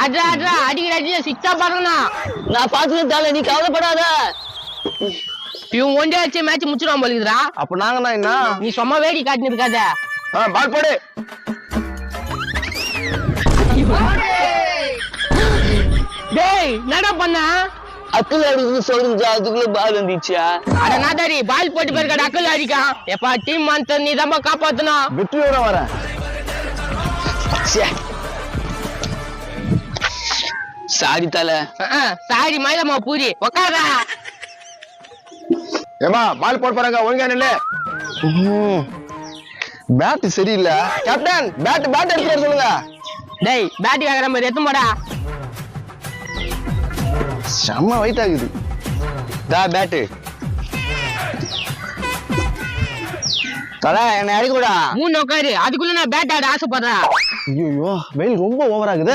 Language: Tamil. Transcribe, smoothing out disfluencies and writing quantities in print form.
அட்ரா அட்ரா அடிக்கிற சிக்ஸா பாருங்கண்ணா. நான் பாத்துக்கிட்டு தல, நீ கவலைப்படாத. இவன் ஒன்றே வச்சு மேட்ச் முடிச்சிருவான் போலுக்குதுடா. அப்ப நாங்கண்ணா என்ன? நீ சும்மா வேடி காட்டினு இருக்காத. பால் போடு. டேய் என்னடா பண்ண? அக்கல் அடிக்குது சொல்லுங்க, அதுக்குள்ள பால் வந்துச்சா? அட நாதாரி பால் போட்டு போயிருக்கா, அக்கல் அடிக்கான். எப்பா டீம் மாத்த நீ தான் காப்பாத்தணும். வெற்றியோட வரேன். சாரி தல. சாரி மயிலம்மா பூரி உக்காரா. ஏமா பால் போட போறாங்க, ஒழுங்கா நில்லு. பேட் சரியில்லை கேப்டன். பேட் எடுத்து சொல்லுங்க. டேய் பேட் கேக்குற மாதிரி எத்தும் போடா. செம்ம வெயிட் ஆகுது. பேட்டு தல, என்ன அடிக்கூடா. 3 உட்காரு, அதுக்குள்ள நான் பேட் ஆட ஆசைப்படுறேன். ஐயோ வெயில் ரொம்ப ஓவர் ஆகுது.